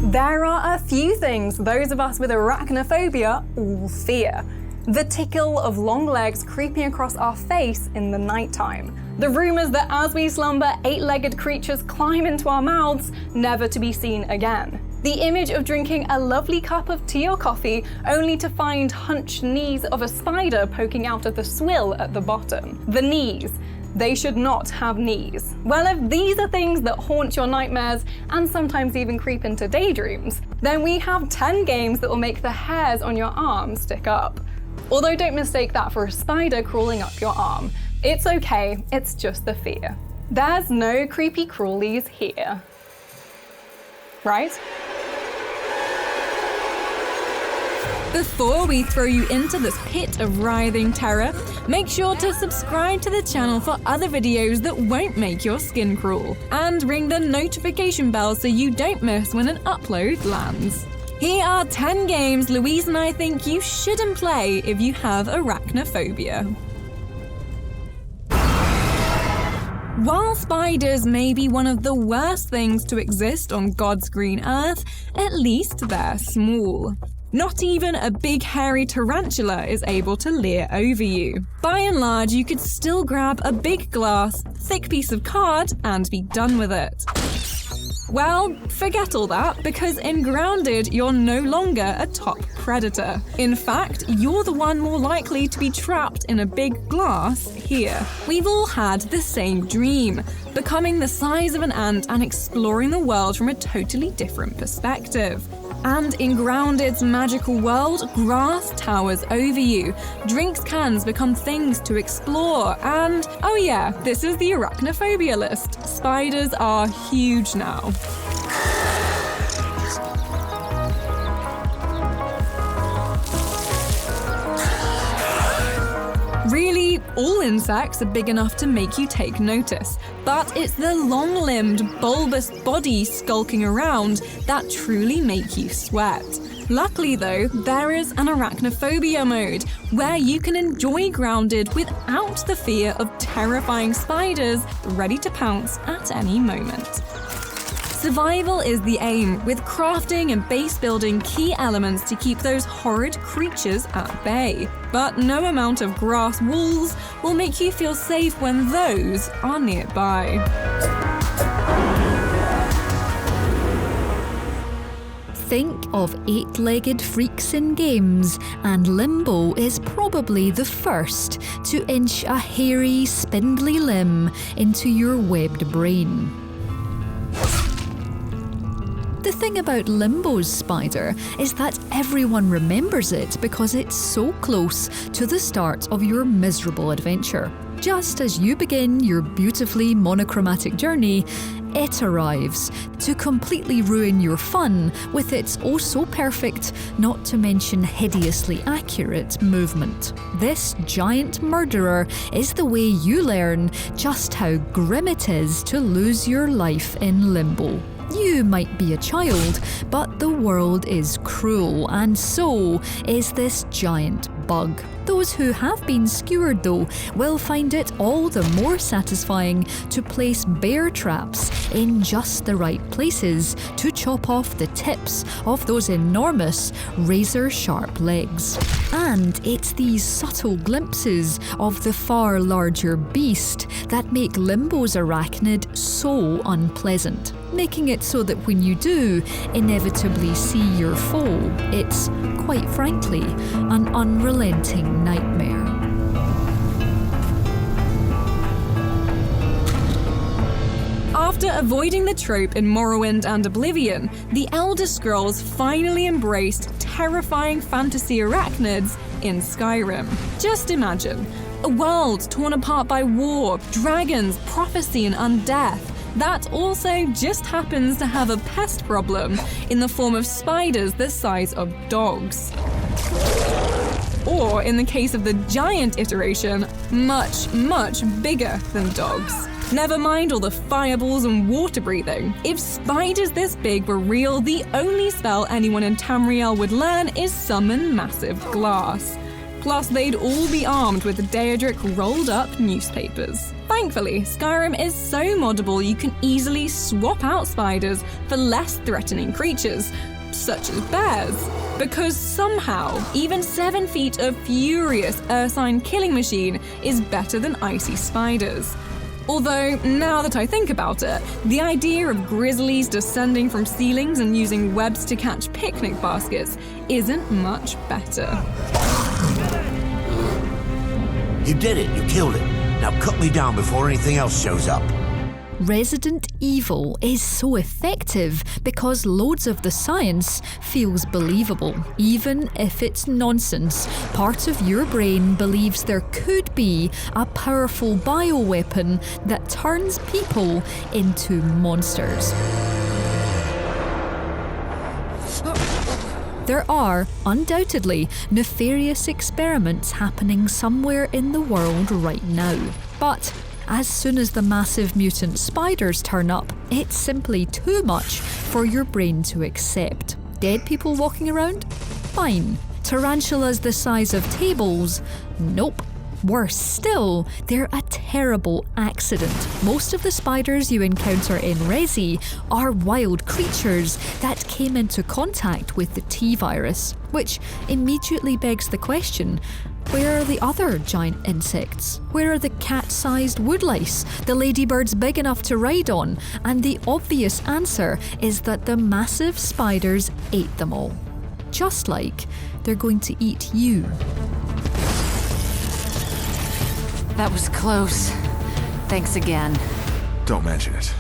There are a few things those of us with arachnophobia all fear. The tickle of long legs creeping across our face in the nighttime. The rumors that as we slumber, 8-legged creatures climb into our mouths, never to be seen again. The image of drinking a lovely cup of tea or coffee only to find hunched knees of a spider poking out of the swill at the bottom. The knees. They should not have knees. Well, if these are things that haunt your nightmares and sometimes even creep into daydreams, then we have 10 games that will make the hairs on your arm stick up. Although don't mistake that for a spider crawling up your arm. It's okay, it's just the fear. There's no creepy crawlies here. Right? Before we throw you into this pit of writhing terror, make sure to subscribe to the channel for other videos that won't make your skin crawl, and ring the notification bell so you don't miss when an upload lands. Here are 10 games Louise and I think you shouldn't play if you have arachnophobia. While spiders may be one of the worst things to exist on God's green earth, at least they're small. Not even a big hairy tarantula is able to leer over you. By and large, you could still grab a big glass, thick piece of card and be done with it. Well, forget all that, because in Grounded, you're no longer a top predator. In fact, you're the one more likely to be trapped in a big glass here. We've all had the same dream, becoming the size of an ant and exploring the world from a totally different perspective. And in Grounded's magical world, grass towers over you, drinks cans become things to explore, and oh yeah, this is the arachnophobia list. Spiders are huge now. Really, all insects are big enough to make you take notice, but it's the long-limbed, bulbous body skulking around that truly make you sweat. Luckily though, there is an arachnophobia mode, where you can enjoy Grounded without the fear of terrifying spiders ready to pounce at any moment. Survival is the aim, with crafting and base building key elements to keep those horrid creatures at bay. But no amount of grass walls will make you feel safe when those are nearby. Think of 8-legged freaks in games, and Limbo is probably the first to inch a hairy, spindly limb into your webbed brain. The thing about Limbo's spider is that everyone remembers it because it's so close to the start of your miserable adventure. Just as you begin your beautifully monochromatic journey, it arrives to completely ruin your fun with its oh-so-perfect, not to mention hideously accurate movement. This giant murderer is the way you learn just how grim it is to lose your life in Limbo. You might be a child, but the world is cruel, and so is this giant bug. Those who have been skewered, though, will find it all the more satisfying to place bear traps in just the right places to chop off the tips of those enormous, razor-sharp legs. And it's these subtle glimpses of the far larger beast that make Limbo's arachnid so unpleasant, making it so that when you do inevitably see your foe, it's, quite frankly, an unrelenting nightmare. After avoiding the trope in Morrowind and Oblivion, the Elder Scrolls finally embraced terrifying fantasy arachnids in Skyrim. Just imagine, a world torn apart by war, dragons, prophecy and undeath, that also just happens to have a pest problem in the form of spiders the size of dogs. Or, in the case of the giant iteration, much, much bigger than dogs. Never mind all the fireballs and water breathing. If spiders this big were real, the only spell anyone in Tamriel would learn is Summon Massive Glass. Plus, they'd all be armed with Daedric rolled-up newspapers. Thankfully, Skyrim is so moddable you can easily swap out spiders for less threatening creatures, such as bears. Because somehow, even 7 feet of furious ursine killing machine is better than icy spiders. Although, now that I think about it, the idea of grizzlies descending from ceilings and using webs to catch picnic baskets isn't much better. You did it, you killed it. Now cut me down before anything else shows up. Resident Evil is so effective because loads of the science feels believable, even if it's nonsense. Part of your brain believes there could be a powerful bioweapon that turns people into monsters. There are, undoubtedly, nefarious experiments happening somewhere in the world right now. But as soon as the massive mutant spiders turn up, it's simply too much for your brain to accept. Dead people walking around? Fine. Tarantulas the size of tables? Nope. Worse still, they're a terrible accident. Most of the spiders you encounter in Resi are wild creatures that came into contact with the T-virus, which immediately begs the question, where are the other giant insects? Where are the cat-sized woodlice, the ladybirds big enough to ride on? And the obvious answer is that the massive spiders ate them all. Just like they're going to eat you. That was close. Thanks again. Don't mention it.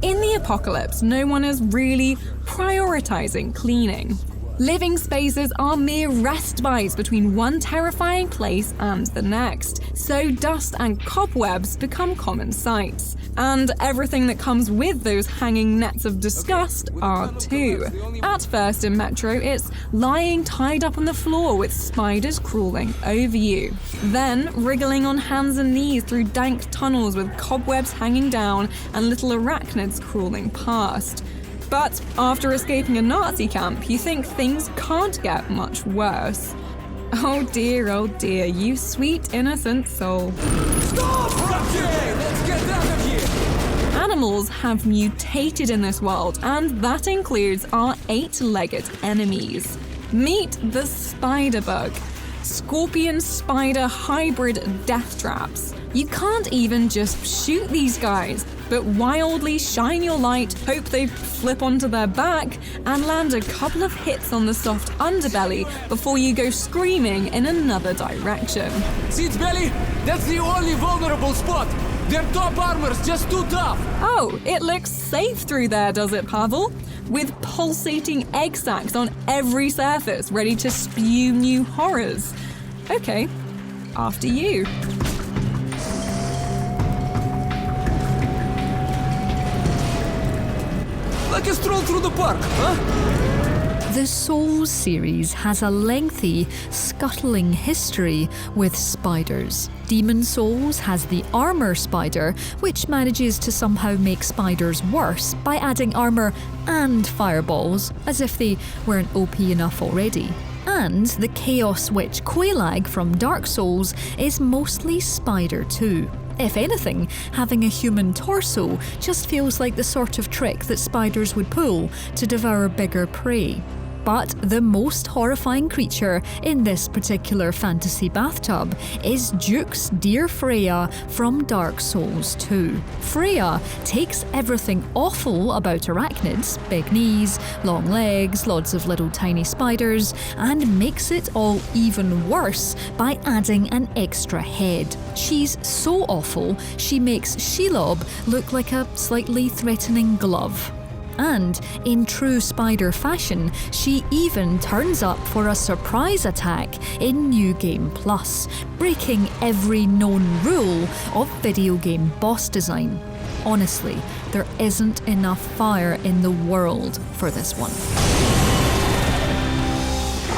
In the apocalypse, no one is really prioritizing cleaning. Living spaces are mere respites between one terrifying place and the next, so dust and cobwebs become common sights. And everything that comes with those hanging nets of disgust are too. At first in Metro, it's lying tied up on the floor with spiders crawling over you. Then wriggling on hands and knees through dank tunnels with cobwebs hanging down and little arachnids crawling past. But after escaping a Nazi camp, you think things can't get much worse. Oh dear, you sweet innocent soul. Stop! Okay, let's get out of here! Animals have mutated in this world, and that includes our 8-legged enemies. Meet the spiderbug. Scorpion-spider hybrid death traps. You can't even just shoot these guys, but wildly shine your light, hope they flip onto their back, and land a couple of hits on the soft underbelly before you go screaming in another direction. See its belly? That's the only vulnerable spot! Their top armor's just too tough! Oh, it looks safe through there, does it, Pavel? With pulsating egg sacs on every surface, ready to spew new horrors. Okay, after you. Like a stroll through the park, huh? The Souls series has a lengthy, scuttling history with spiders. Demon Souls has the armor spider, which manages to somehow make spiders worse by adding armor and fireballs, as if they weren't OP enough already. And the Chaos Witch Quelaag from Dark Souls is mostly spider too. If anything, having a human torso just feels like the sort of trick that spiders would pull to devour bigger prey. But the most horrifying creature in this particular fantasy bathtub is Duke's dear Freya from Dark Souls 2. Freya takes everything awful about arachnids, big knees, long legs, lots of little tiny spiders, and makes it all even worse by adding an extra head. She's so awful, she makes Shelob look like a slightly threatening glove. And in true spider fashion, she even turns up for a surprise attack in New Game Plus, breaking every known rule of video game boss design. Honestly, there isn't enough fire in the world for this one.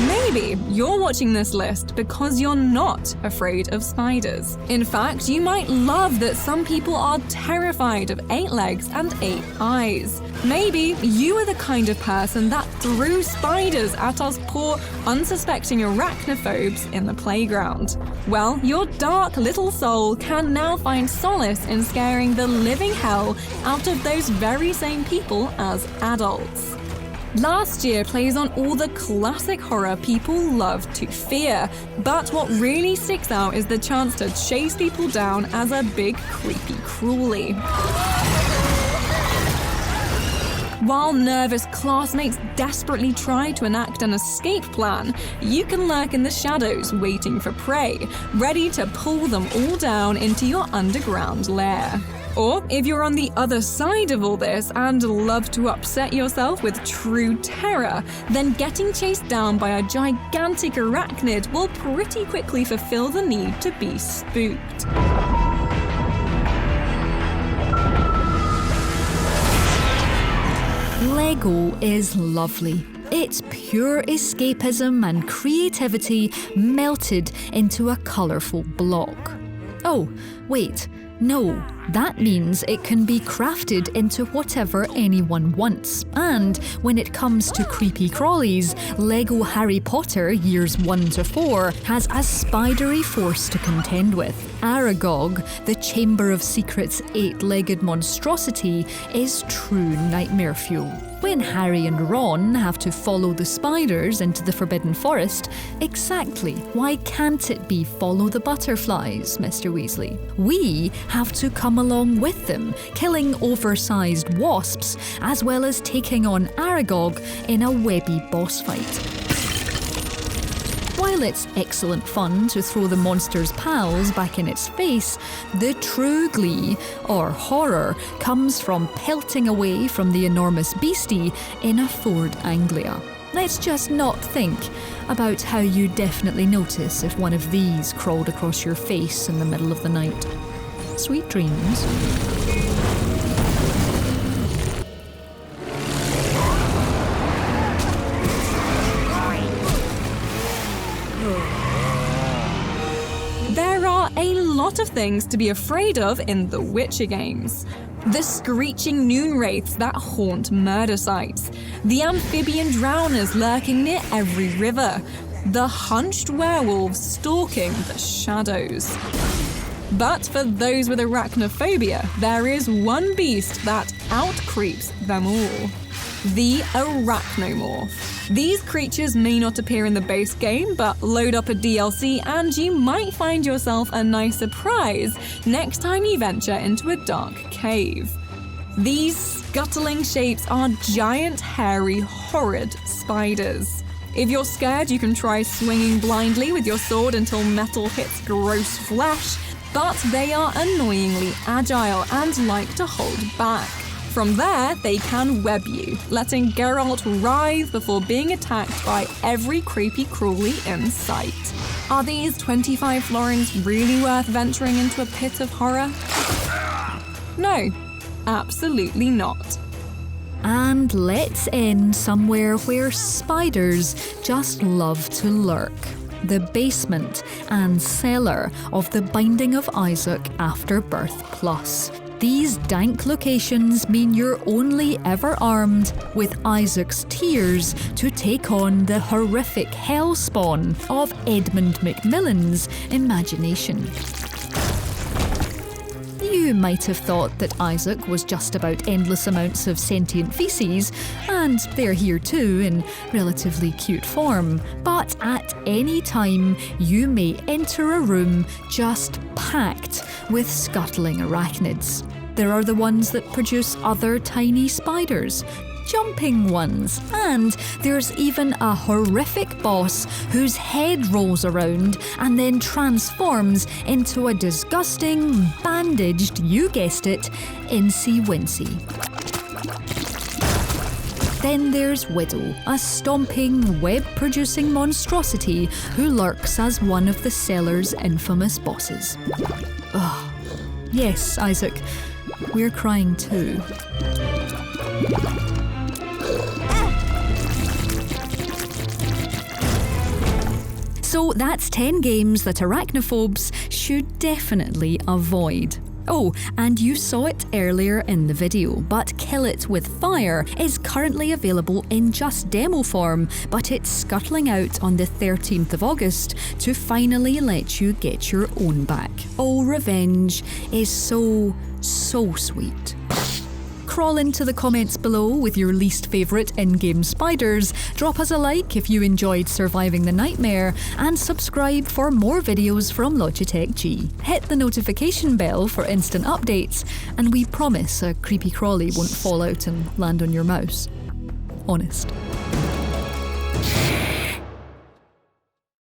Maybe you're watching this list because you're not afraid of spiders. In fact, you might love that some people are terrified of 8 legs and 8 eyes. Maybe you are the kind of person that threw spiders at us poor, unsuspecting arachnophobes in the playground. Well, your dark little soul can now find solace in scaring the living hell out of those very same people as adults. Last Year plays on all the classic horror people love to fear, but what really sticks out is the chance to chase people down as a big creepy crawly. While nervous classmates desperately try to enact an escape plan, you can lurk in the shadows waiting for prey, ready to pull them all down into your underground lair. Or if you're on the other side of all this and love to upset yourself with true terror, then getting chased down by a gigantic arachnid will pretty quickly fulfill the need to be spooked. Lego is lovely. It's pure escapism and creativity melted into a colourful block. Oh, wait. No, that means it can be crafted into whatever anyone wants. And when it comes to creepy crawlies, Lego Harry Potter Years 1 to 4 has a spidery force to contend with. Aragog, the Chamber of Secrets 8-legged monstrosity, is true nightmare fuel. When Harry and Ron have to follow the spiders into the Forbidden Forest, exactly why can't it be follow the butterflies, Mr. Weasley? We have to come along with them, killing oversized wasps, as well as taking on Aragog in a webby boss fight. While it's excellent fun to throw the monster's pals back in its face, the true glee, or horror, comes from pelting away from the enormous beastie in a Ford Anglia. Let's just not think about how you definitely notice if one of these crawled across your face in the middle of the night. Sweet dreams. There are a lot of things to be afraid of in the Witcher games. The screeching noon wraiths that haunt murder sites, the amphibian drowners lurking near every river, the hunched werewolves stalking the shadows. But for those with arachnophobia, there is one beast that outcreeps them all. The Arachnomorph. These creatures may not appear in the base game, but load up a DLC and you might find yourself a nice surprise next time you venture into a dark cave. These scuttling shapes are giant, hairy, horrid spiders. If you're scared, you can try swinging blindly with your sword until metal hits gross flesh, but they are annoyingly agile and like to hold back. From there, they can web you, letting Geralt writhe before being attacked by every creepy crawly in sight. Are these 25 florins really worth venturing into a pit of horror? No, absolutely not. And let's end somewhere where spiders just love to lurk. The basement and cellar of the Binding of Isaac Afterbirth Plus. These dank locations mean you're only ever armed with Isaac's tears to take on the horrific hellspawn of Edmund Macmillan's imagination. You might have thought that Isaac was just about endless amounts of sentient feces, and they're here too in relatively cute form. But at any time, you may enter a room just packed with scuttling arachnids. There are the ones that produce other tiny spiders, jumping ones, and there's even a horrific boss whose head rolls around and then transforms into a disgusting, bandaged, you guessed it, Incy-Wincy. Then there's Widow, a stomping, web-producing monstrosity who lurks as one of the cellar's infamous bosses. Ugh. Yes, Isaac, we're crying too. So that's 10 games that arachnophobes should definitely avoid. Oh, and you saw it earlier in the video, but Kill It With Fire is currently available in just demo form, but it's scuttling out on the 13th of August to finally let you get your own back. Oh, revenge is so sweet. Crawl into the comments below with your least favourite in-game spiders, drop us a like if you enjoyed surviving the nightmare, and subscribe for more videos from Logitech G. Hit the notification bell for instant updates, and we promise a creepy crawly won't fall out and land on your mouse. Honest.